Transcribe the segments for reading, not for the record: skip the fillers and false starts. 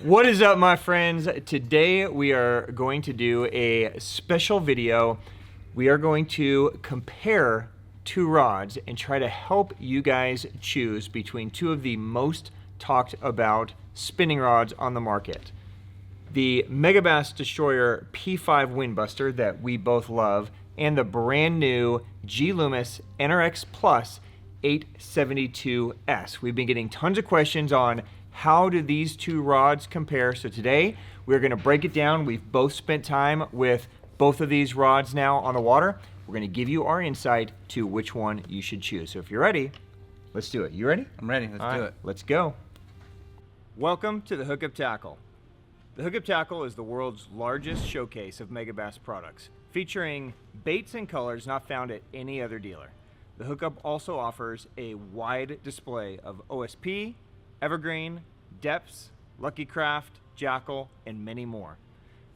What is up, my friends? Today we are going to do a special video. We are going to compare two rods and try to help you guys choose between two of the most talked about spinning rods on the market. The Megabass Destroyer P5 Windbuster that we both love, and the brand new G Loomis NRX Plus 872S. We've been getting tons of questions on how do these two rods compare. So today we're going to break it down. We've both spent time with both of these rods now on the water. We're going to give you our insight to which one you should choose. So if you're ready, let's do it. You ready? I'm ready. Let's do it. Let's go. Welcome to the Hookup Tackle. The Hookup Tackle is the world's largest showcase of Megabass products, featuring baits and colors not found at any other dealer. The Hookup also offers a wide display of OSP, Evergreen, Depths, Lucky Craft, Jackal, and many more.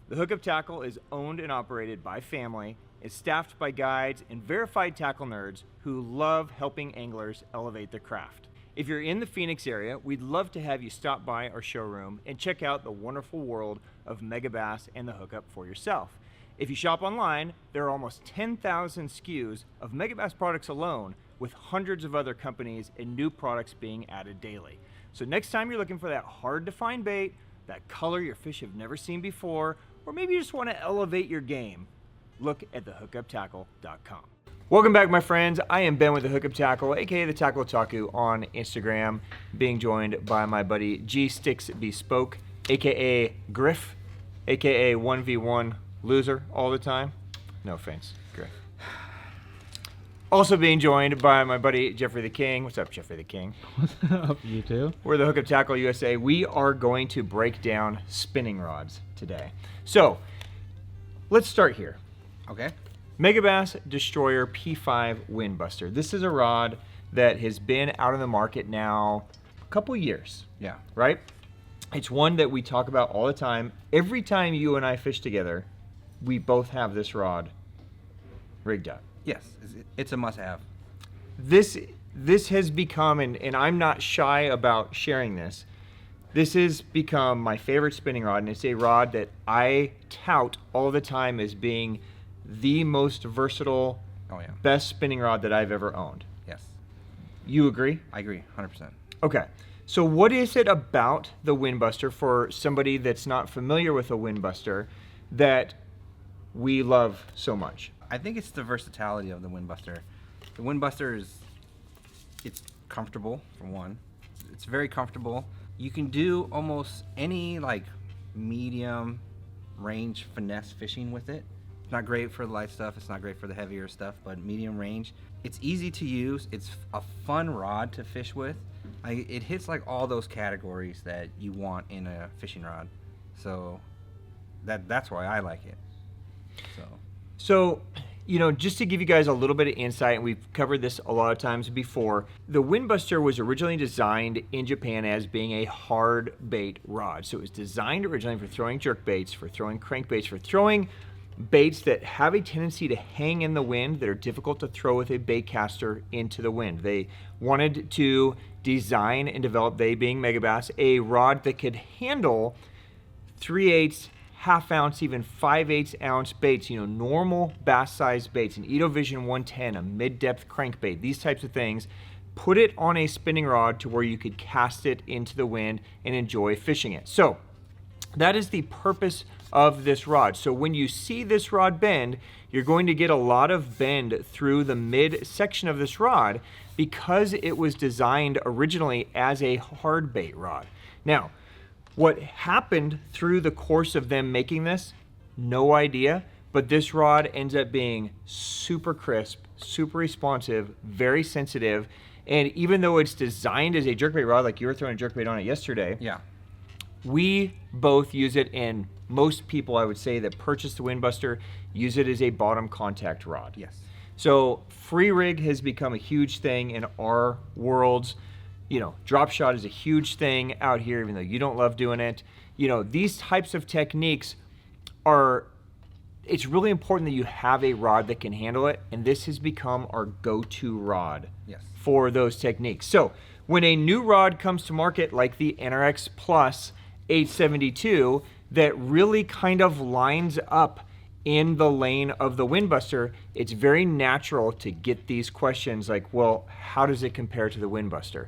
The Hookup Tackle is owned and operated by family, is staffed by guides and verified tackle nerds who love helping anglers elevate their craft. If you're in the Phoenix area, we'd love to have you stop by our showroom and check out the wonderful world of Megabass and the Hookup for yourself. If you shop online, there are almost 10,000 SKUs of Megabass products alone, with hundreds of other companies and new products being added daily. So next time you're looking for that hard to find bait, that color your fish have never seen before, or maybe you just want to elevate your game, look at thehookuptackle.com. Welcome back, my friends. I am Ben with the Hookup Tackle, aka the Tackle Otaku on Instagram, being joined by my buddy G Sticks Bespoke, aka Griff, aka 1v1 loser all the time. No offense, Griff. Also being joined by my buddy Jeffrey the King. What's up, Jeffrey the King? What's up, you two? We're the Hookup Tackle USA. We are going to break down spinning rods today. So let's start here. Okay. Megabass Destroyer P5 Windbuster. This is a rod that has been out on the market now a couple years. Yeah. Right? It's one that we talk about all the time. Every time you and I fish together, we both have this rod rigged up. Yes, it's a must-have. This has become, and I'm not shy about sharing this, this has become my favorite spinning rod, and it's a rod that I tout all the time as being the most versatile, best spinning rod that I've ever owned. Yes. You agree? I agree, 100%. Okay. So what is it about the Windbuster, for somebody that's not familiar with a Windbuster, that we love so much? I think it's the versatility of the Windbuster. The Windbuster it's comfortable, for one. It's very comfortable. You can do almost any like medium range finesse fishing with it. It's not great for the light stuff. It's not great for the heavier stuff, but medium range. It's easy to use. It's a fun rod to fish with. It hits like all those categories that you want in a fishing rod. So that's why I like it. So, you know, just to give you guys a little bit of insight, and we've covered this a lot of times before, the Windbuster was originally designed in Japan as being a hard bait rod. So it was designed originally for throwing jerk baits, for throwing crankbaits, for throwing baits that have a tendency to hang in the wind, that are difficult to throw with a bait caster into the wind. They wanted to design and develop, they being Megabass, a rod that could handle 3/8, half ounce, even 5/8 ounce baits, you know, normal bass size baits, an Edovision 110, a mid-depth crankbait, these types of things. Put it on a spinning rod to where you could cast it into the wind and enjoy fishing it. So that is the purpose of this rod. So when you see this rod bend, you're going to get a lot of bend through the mid section of this rod because it was designed originally as a hard bait rod. Now, what happened through the course of them making this, no idea, but this rod ends up being super crisp, super responsive, very sensitive, and even though it's designed as a jerkbait rod, like you were throwing a jerkbait on it yesterday, Yeah. we both use it, and most people, I would say, that purchase the Windbuster use it as a bottom contact rod. Yes. So free rig has become a huge thing in our worlds. You know, drop shot is a huge thing out here, even though you don't love doing it. You know, these types of techniques it's really important that you have a rod that can handle it, and this has become our go-to rod for those techniques. So when a new rod comes to market like the NRX Plus 872 that really kind of lines up in the lane of the Windbuster. It's very natural to get these questions like, well, how does it compare to the Windbuster?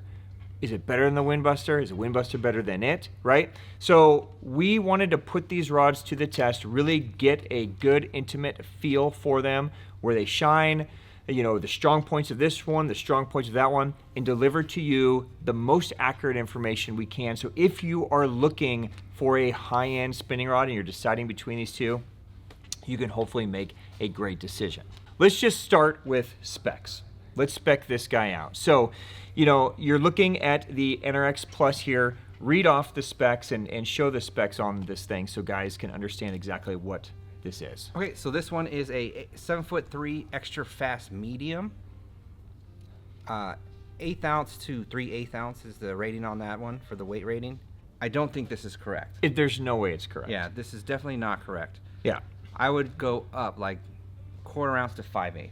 Is it better than the Windbuster? Is the Windbuster better than it, right? So we wanted to put these rods to the test, really get a good intimate feel for them, where they shine, you know, the strong points of this one, the strong points of that one, and deliver to you the most accurate information we can. So if you are looking for a high-end spinning rod and you're deciding between these two, you can hopefully make a great decision. Let's just start with specs. Let's spec this guy out. So, you know, you're looking at the NRX Plus here. Read off the specs and show the specs on this thing so guys can understand exactly what this is. Okay, so this one is a 7'3" extra fast medium. 1/8 ounce to 3/8 ounce is the rating on that one for the weight rating. I don't think this is correct. There's no way it's correct. Yeah, this is definitely not correct. Yeah. I would go up like 1/4 ounce to 5/8.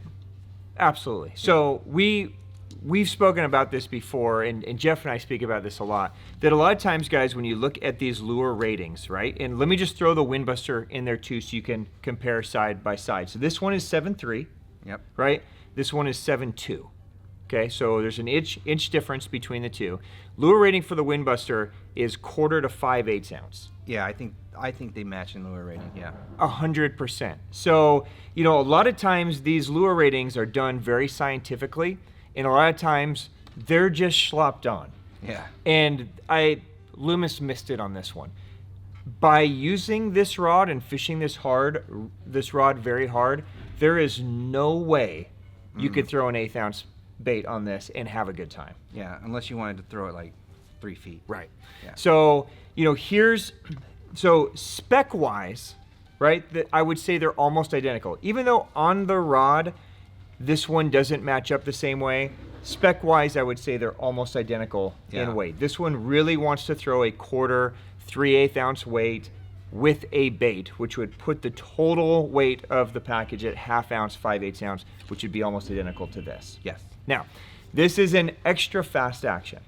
Absolutely. So we've spoken about this before, and Jeff and I speak about this a lot, that a lot of times, guys, when you look at these lure ratings, right, and let me just throw the Windbuster in there too so you can compare side by side. So this one is 7.3, Yep. right? This one is 7.2. Okay, so there's an inch difference between the two. Lure rating for the Windbuster is 1/4 to 5/8 ounce. Yeah, I think they match in lure rating. Yeah. 100%. So, you know, a lot of times these lure ratings are done very scientifically, and a lot of times they're just slopped on. Yeah. And Loomis missed it on this one. By using this rod and fishing this rod very hard, there is no way you could throw an 1/8 ounce bait on this and have a good time. Yeah, unless you wanted to throw it like 3 feet. Right. Yeah. So, you know, so spec wise, right, I would say they're almost identical. Even though on the rod, this one doesn't match up the same way, spec wise, I would say they're almost identical in weight. This one really wants to throw a 1/4, 3/8 ounce weight with a bait, which would put the total weight of the package at 1/2 ounce, 5/8 ounce, which would be almost identical to this. Yes. Now, this is an extra fast action.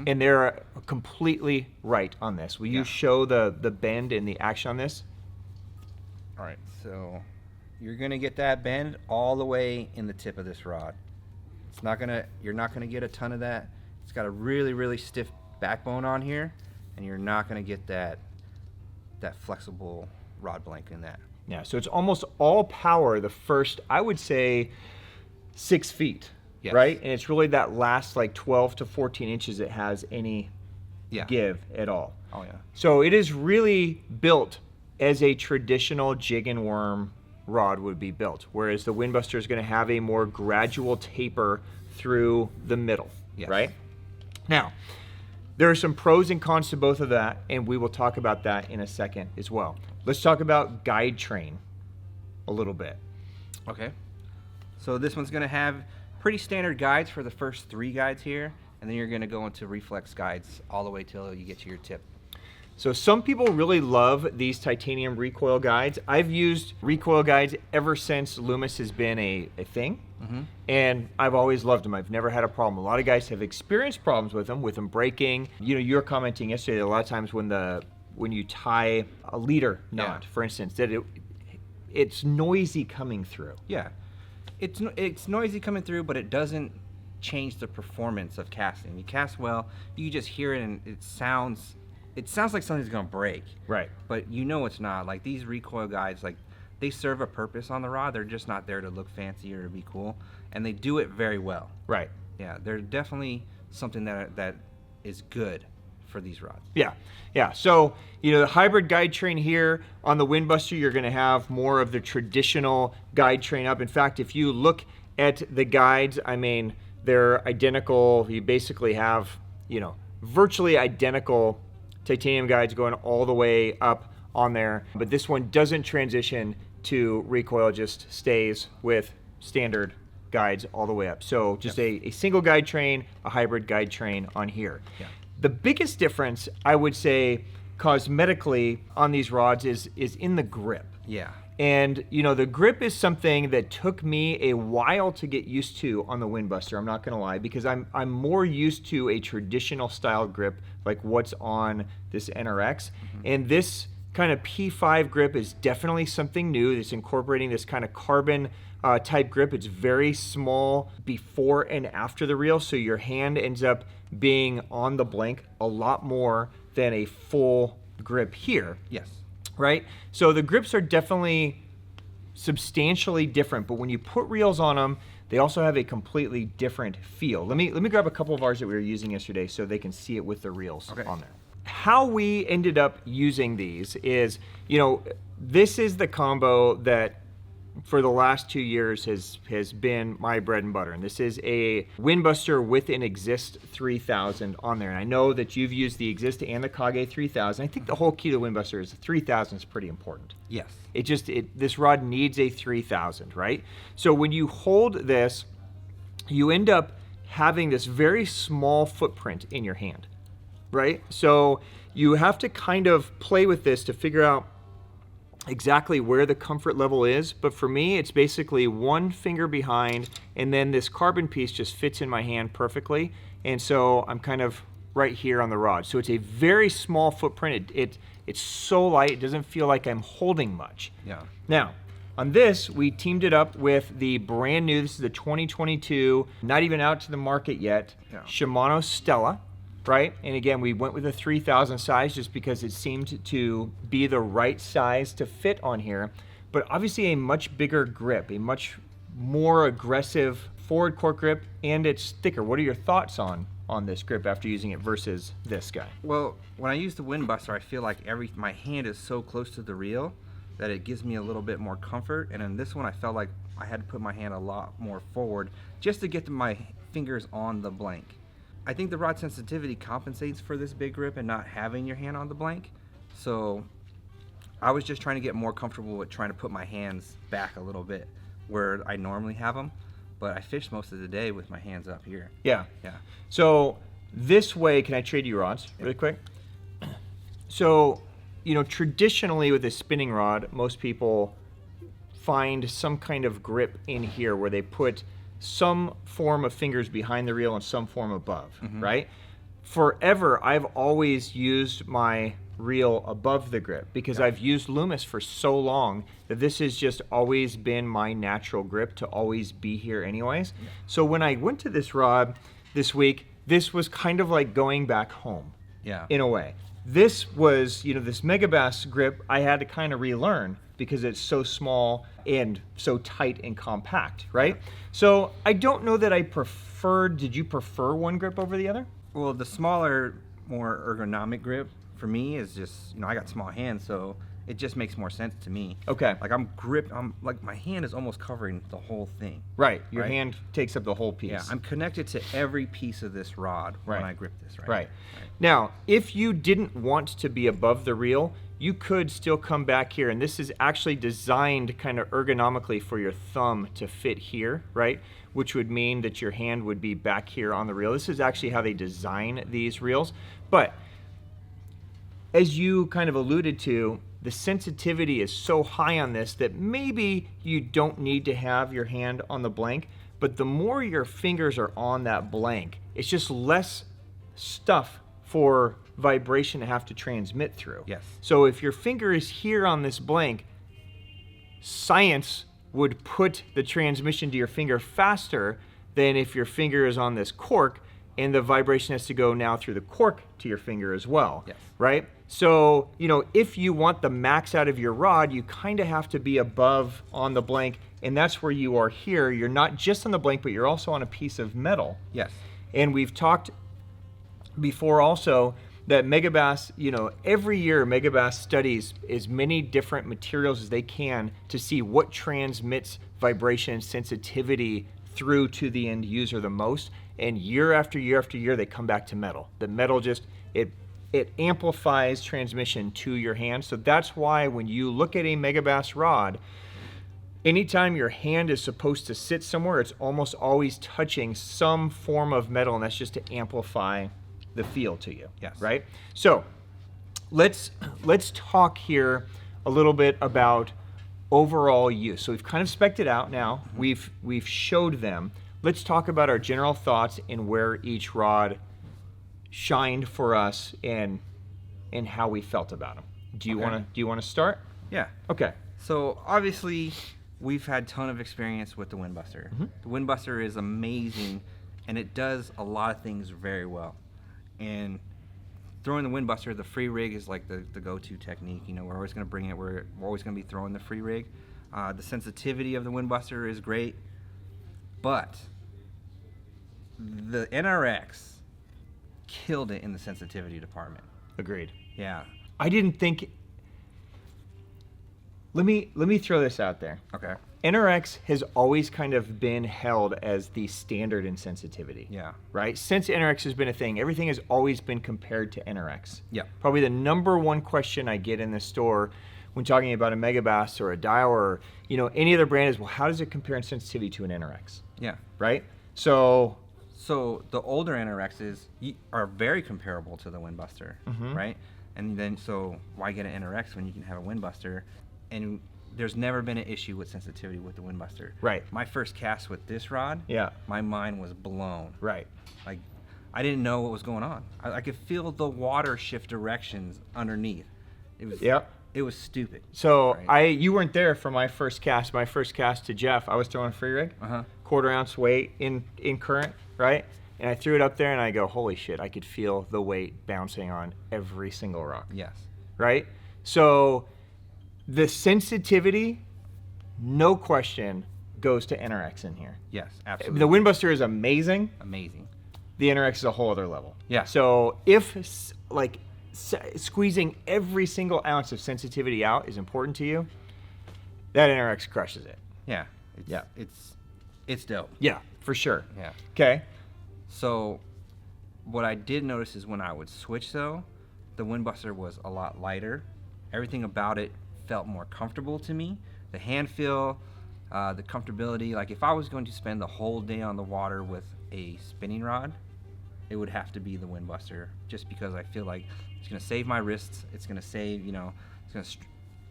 And they're completely right on this. Will you show the bend and the action on this? All right, so you're gonna get that bend all the way in the tip of this rod. You're not gonna get a ton of that. It's got a really, really stiff backbone on here, and you're not gonna get that flexible rod blank in that. Yeah, so it's almost all power the first, I would say, 6 feet. Yes. Right? And it's really that last like 12 to 14 inches that has any give at all. Oh yeah. So it is really built as a traditional jig and worm rod would be built, whereas the Windbuster is going to have a more gradual taper through the middle. Yes. Right? Now, there are some pros and cons to both of that, and we will talk about that in a second as well. Let's talk about Guidetrain a little bit. Okay. So this one's going to have pretty standard guides for the first 3 guides here, and then you're going to go into reflex guides all the way till you get to your tip. So some people really love these titanium recoil guides. I've used recoil guides ever since Loomis has been a thing, and I've always loved them. I've never had a problem. A lot of guys have experienced problems with them breaking. You know, you were commenting yesterday that a lot of times when you tie a leader knot, for instance, that it's noisy coming through. Yeah. It's noisy coming through, but it doesn't change the performance of casting. You cast well, you just hear it and it sounds like something's gonna break. Right. But you know it's not. Like these recoil guides, like they serve a purpose on the rod. They're just not there to look fancy or to be cool, and they do it very well. Right. Yeah, they're definitely something that is good for these rods. Yeah, yeah. So, you know, the hybrid Guidetrain here on the Windbuster, you're going to have more of the traditional Guidetrain up. In fact, if you look at the guides, I mean, they're identical. You basically have, you know, virtually identical titanium guides going all the way up on there. But this one doesn't transition to recoil, just stays with standard guides all the way up. So just a single Guidetrain, a hybrid Guidetrain on here. Yeah. The biggest difference, I would say, cosmetically on these rods is in the grip. Yeah. And, you know, the grip is something that took me a while to get used to on the Windbuster, I'm not going to lie, because I'm more used to a traditional style grip like what's on this NRX. And this kind of P5 grip is definitely something new. It's incorporating this kind of carbon type grip. It's very small before and after the reel, so your hand ends up being on the blank a lot more than a full grip here. Yes. Right? So the grips are definitely substantially different, but when you put reels on them, they also have a completely different feel. Let me grab a couple of ours that we were using yesterday so they can see it with the reels on there. How we ended up using these is, you know, this is the combo that for the last 2 years has been my bread and butter. And this is a Windbuster with an Exist 3000 on there. And I know that you've used the Exist and the Kage 3000. I think the whole key to the Windbuster is the 3000 is pretty important. Yes. This rod needs a 3000, right? So when you hold this, you end up having this very small footprint in your hand, right? So you have to kind of play with this to figure out exactly where the comfort level is, but for me it's basically one finger behind, and then this carbon piece just fits in my hand perfectly, and so I'm kind of right here on the rod. So it's a very small footprint. It's so light, it doesn't feel like I'm holding much. Yeah. Now, on this, we teamed it up with the brand new, this is the 2022, not even out to the market yet, Shimano Stella. Right? And again, we went with a 3000 size just because it seemed to be the right size to fit on here. But obviously a much bigger grip, a much more aggressive forward cork grip, and it's thicker. What are your thoughts on this grip after using it versus this guy? Well, when I use the Windbuster, I feel like my hand is so close to the reel that it gives me a little bit more comfort. And in this one, I felt like I had to put my hand a lot more forward just to get my fingers on the blank. I think the rod sensitivity compensates for this big grip and not having your hand on the blank. So I was just trying to get more comfortable with trying to put my hands back a little bit where I normally have them. But I fish most of the day with my hands up here. Yeah. Yeah. So this way, can I trade you rods really quick? So, you know, traditionally with a spinning rod, most people find some kind of grip in here where they put some form of fingers behind the reel and some form above, right? Forever, I've always used my reel above the grip because I've used Loomis for so long that this has just always been my natural grip to always be here anyways. So when I went to this rod this week, this was kind of like going back home in a way. This was, you know, this Megabass grip I had to kind of relearn because it's so small and so tight and compact, right? So I don't know that I preferred, did you prefer one grip over the other? Well, the smaller, more ergonomic grip for me is just, you know, I got small hands, so it just makes more sense to me. Okay. Like I'm like my hand is almost covering the whole thing. Right, your hand takes up the whole piece. Yeah, I'm connected to every piece of this rod when I grip this, Right. Now, if you didn't want to be above the reel, you could still come back here, and this is actually designed kind of ergonomically for your thumb to fit here, right? Which would mean that your hand would be back here on the reel. This is actually how they design these reels. But as you kind of alluded to, the sensitivity is so high on this that maybe you don't need to have your hand on the blank, but the more your fingers are on that blank, it's just less stuff for vibration to have to transmit through. Yes. So if your finger is here on this blank, science would put the transmission to your finger faster than if your finger is on this cork and the vibration has to go now through the cork to your finger as well. Yes. Right? So, you know, if you want the max out of your rod, you kind of have to be above on the blank, and that's where you are here. You're not just on the blank, but you're also on a piece of metal. Yes. And we've talked before also that Megabass, you know, every year Megabass studies as many different materials as they can to see what transmits vibration and sensitivity through to the end user the most. And year after year after year, they come back to metal. The metal just, it amplifies transmission to your hand. So that's why when you look at a Megabass rod, anytime your hand is supposed to sit somewhere, it's almost always touching some form of metal, and that's just to amplify the feel to you. Yes. Right? So let's talk here a little bit about overall use. So we've kind of spec'd it out now. We've showed them. Let's talk about our general thoughts and where each rod shined for us and how we felt about them. Do you want to start? Yeah. Okay. So obviously, we've had a ton of experience with the Windbuster. The Windbuster is amazing, and it does a lot of things very well. And throwing the Windbuster, the free rig is like the go-to technique. You know, we're always going to bring it. We're always going to be throwing the free rig. The sensitivity of the Windbuster is great, but the NRX killed it in the sensitivity department. Agreed. Yeah. I didn't think. Let me throw this out there. Okay. NRX has always kind of been held as the standard in sensitivity. Yeah. Right? Since NRX has been a thing, everything has always been compared to NRX. Yeah. Probably the number one question I get in the store when talking about a Megabass or a Dial or any other brand is, well, how does it compare in sensitivity to an NRX? Yeah. Right? So the older NRXs are very comparable to the Windbuster, right? And then so why get an NRX when you can have a Windbuster? And there's never been an issue with sensitivity with the Windbuster. Right. My first cast with this rod, my mind was blown. Right. Like, I didn't know what was going on. I could feel the water shift directions underneath. It was it was stupid. So right? you weren't there for my first cast. My first cast to Jeff, I was throwing a free rig, 1/4 ounce weight in current, right? And I threw it up there and I go, holy shit, I could feel the weight bouncing on every single rock. Yes. Right? So the sensitivity, no question, goes to NRX in here. Yes, absolutely. The Windbuster is amazing. Amazing. The NRX is a whole other level. Yeah. So if squeezing every single ounce of sensitivity out is important to you, that NRX crushes it. Yeah. It's dope. Yeah, for sure. Yeah. Okay. So what I did notice is when I would switch though, the Windbuster was a lot lighter. Everything about it felt more comfortable to me. The hand feel, the comfortability. Like if I was going to spend the whole day on the water with a spinning rod, it would have to be the Windbuster, just because I feel like it's going to save my wrists. It's going to save,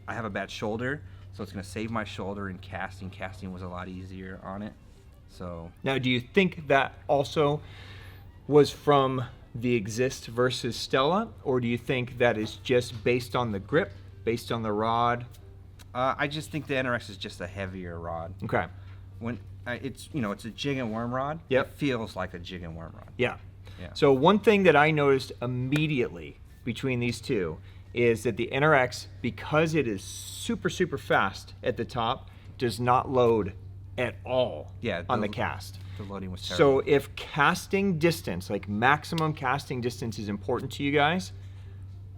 I have a bad shoulder, so it's going to save my shoulder in casting. Casting was a lot easier on it. So now, do you think that also was from the Exist versus Stella, or do you think that is just based on the grip, based on the rod? I just think the NRX is just a heavier rod. Okay. When it's a jig and worm rod. Yep. It feels like a jig and worm rod. Yeah. Yeah. So one thing that I noticed immediately between these two is that the NRX, because it is super, super fast at the top, does not load at all on the cast. The loading was terrible. So if casting distance, like maximum casting distance, is important to you guys,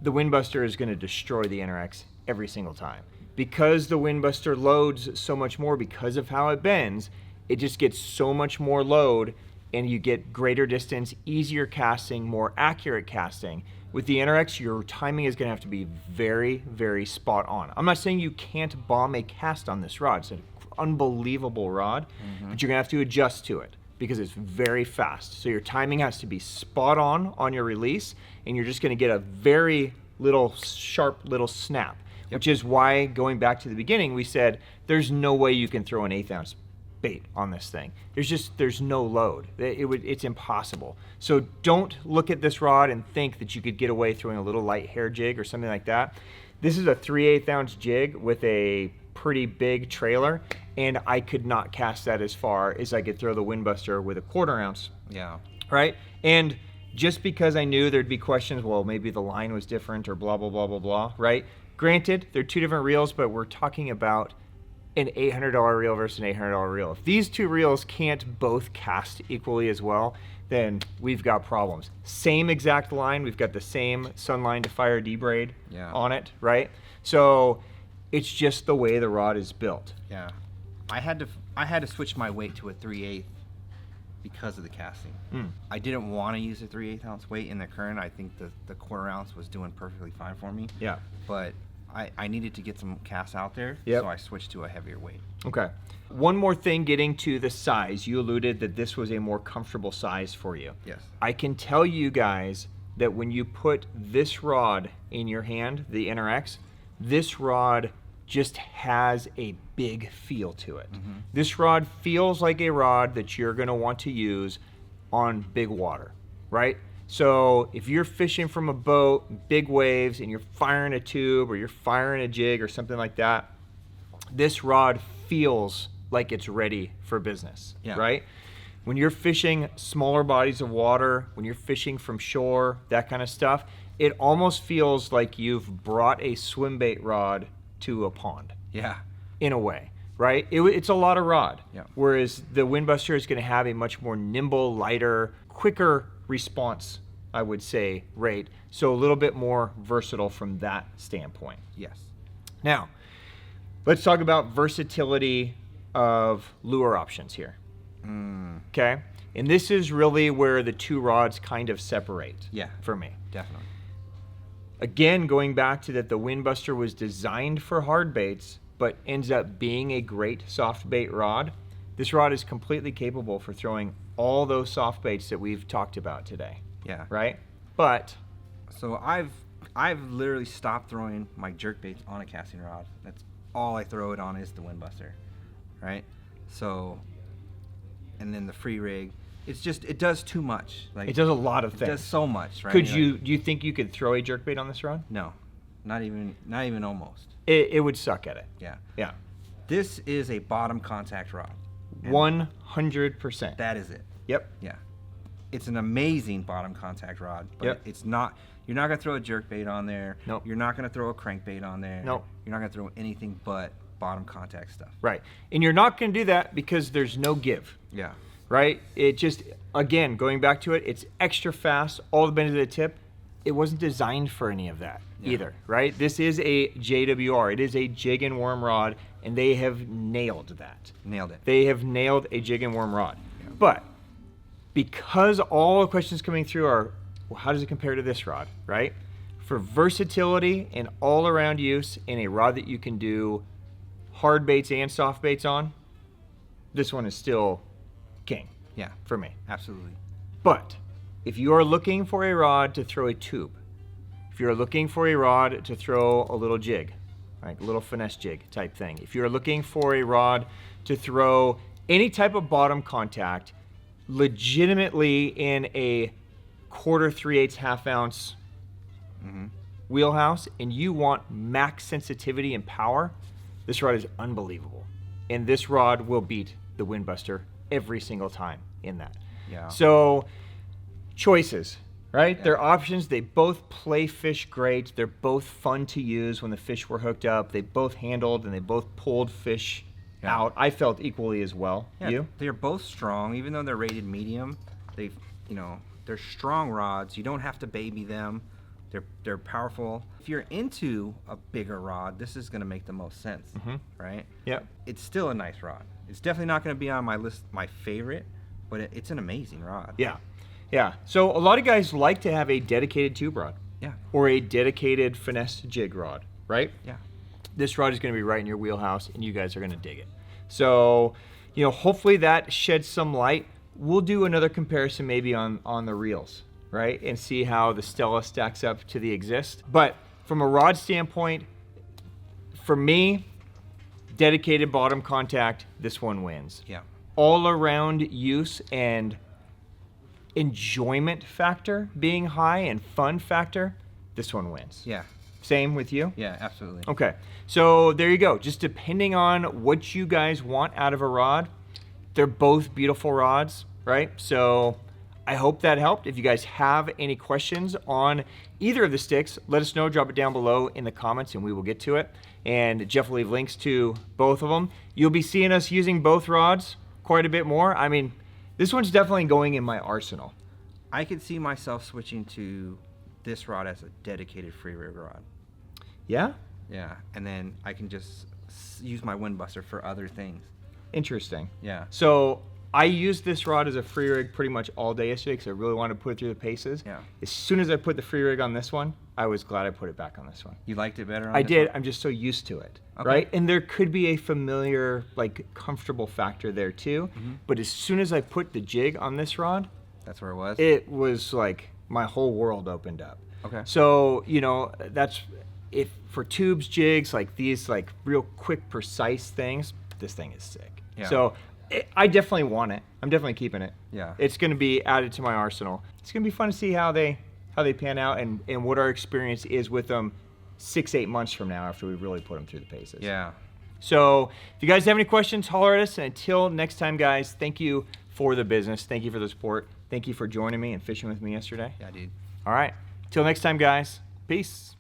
the Windbuster is going to destroy the NRX every single time. Because the Windbuster loads so much more because of how it bends, it just gets so much more load and you get greater distance, easier casting, more accurate casting. With the NRX, your timing is going to have to be very, very spot on. I'm not saying you can't bomb a cast on this rod. It's an unbelievable rod, but you're going to have to adjust to it because it's very fast. So your timing has to be spot on your release, and you're just going to get a very sharp little snap, which is why, going back to the beginning, we said there's no way you can throw an 1/8 ounce bait on this thing. There's no load. It's impossible. So don't look at this rod and think that you could get away throwing a little light hair jig or something like that. This is a 3/8 ounce jig with a pretty big trailer, and I could not cast that as far as I could throw the Windbuster with a 1/4 ounce. Yeah. Right? And just because I knew there'd be questions, well, maybe the line was different or blah, blah, blah, blah, blah, right? Granted, they're two different reels, but we're talking about an $800 reel versus an $800 reel. If these two reels can't both cast equally as well, then we've got problems. Same exact line. We've got the same Sunline to Fire D-braid on it, right? So it's just the way the rod is built. Yeah. I had to switch my weight to a 3/8 because of the casting. I didn't want to use a 3/8 ounce weight in the current. I think the 1/4 ounce was doing perfectly fine for me. Yeah. But I needed to get some casts out there, so I switched to a heavier weight. Okay. One more thing, getting to the size. You alluded that this was a more comfortable size for you. Yes. I can tell you guys that when you put this rod in your hand, the NRX, this rod just has a big feel to it. This rod feels like a rod that you're going to want to use on big water, right? So if you're fishing from a boat, big waves, and you're firing a tube or you're firing a jig or something like that, this rod feels like it's ready for business, right? When you're fishing smaller bodies of water, when you're fishing from shore, that kind of stuff, it almost feels like you've brought a swim bait rod to a pond. Yeah. In a way, right? It's a lot of rod. Yeah. Whereas the Windbuster is going to have a much more nimble, lighter, quicker response, I would say, rate. So a little bit more versatile from that standpoint. Yes. Now, let's talk about versatility of lure options here. Okay? And this is really where the two rods kind of separate. Yeah. For me. Definitely. Again, going back to that the Windbuster was designed for hard baits, but ends up being a great soft bait rod. This rod is completely capable for throwing all those soft baits that we've talked about today. Yeah. Right? But so I've literally stopped throwing my jerk baits on a casting rod. That's all I throw it on is the Windbuster. Right? So, and then the free rig, it's just, it does too much. Like, it does a lot of things. It does so much, right? Could you, do you think you could throw a jerkbait on this rod? No, not even almost. It would suck at it. Yeah. Yeah. This is a bottom contact rod. 100%. That is it. Yep. Yeah. It's an amazing bottom contact rod, but it's not, you're not going to throw a jerkbait on there. Nope. You're not going to throw a crankbait on there. Nope. You're not going to throw anything but bottom contact stuff. Right. And you're not going to do that because there's no give. Yeah. Right? It just, again, going back to it, it's extra fast, all the bend of the tip. It wasn't designed for any of that either, right? This is a JWR. It is a jig and worm rod, and they have nailed that. Nailed it. They have nailed a jig and worm rod. Yeah. But because all the questions coming through are, well, how does it compare to this rod, right? For versatility and all-around use in a rod that you can do hard baits and soft baits on, this one is still king. Yeah. For me. Absolutely. But if you are looking for a rod to throw a tube, if you're looking for a rod to throw a little jig, like a little finesse jig type thing, if you're looking for a rod to throw any type of bottom contact legitimately in a 1/4, 3/8, half ounce wheelhouse, and you want max sensitivity and power, this rod is unbelievable. And this rod will beat the Windbuster every single time in that. Yeah. So choices, right? They're options. They both play fish great. They're both fun to use when the fish were hooked up. They both handled and they both pulled fish out. I felt equally as well. Yeah, You? they're both strong, even though they're rated medium. They're strong rods. You don't have to baby them. They're powerful. If you're into a bigger rod, this is going to make the most sense, right? Yep. It's still a nice rod. It's definitely not going to be on my list, my favorite, but it's an amazing rod. Yeah. Yeah. So a lot of guys like to have a dedicated tube rod. Yeah. Or a dedicated finesse jig rod, right? Yeah. This rod is going to be right in your wheelhouse, and you guys are going to dig it. So, hopefully that sheds some light. We'll do another comparison maybe on the reels, right? And see how the Stella stacks up to the Exist. But from a rod standpoint, for me, dedicated bottom contact, this one wins. Yeah. All around use and enjoyment factor being high and fun factor, this one wins. Yeah. Same with you? Yeah, absolutely. Okay, so there you go. Just depending on what you guys want out of a rod, they're both beautiful rods, right? So I hope that helped. If you guys have any questions on either of the sticks, let us know. Drop it down below in the comments and we will get to it. And Jeff will leave links to both of them. You'll be seeing us using both rods quite a bit more. I mean, this one's definitely going in my arsenal. I could see myself switching to this rod as a dedicated free rig rod. Yeah? Yeah, and then I can just use my Windbuster for other things. Interesting. Yeah. So I used this rod as a free rig pretty much all day yesterday because I really wanted to put it through the paces. Yeah. As soon as I put the free rig on this one, I was glad I put it back on this one. You liked it better on I this did. one? I'm just so used to it, Okay. right? And there could be a familiar, comfortable factor there too. But as soon as I put the jig on this rod, That's where it was? it was like my whole world opened up. Okay. So, that's if for tubes, jigs, like these like real quick, precise things, this thing is sick. Yeah. So I definitely want it. I'm definitely keeping it. Yeah. It's going to be added to my arsenal. It's going to be fun to see how they pan out and what our experience is with them 6-8 months from now after we really put them through the paces. Yeah. So if you guys have any questions, holler at us. And until next time, guys, thank you for the business. Thank you for the support. Thank you for joining me and fishing with me yesterday. Yeah, dude. All right. Till next time, guys. Peace.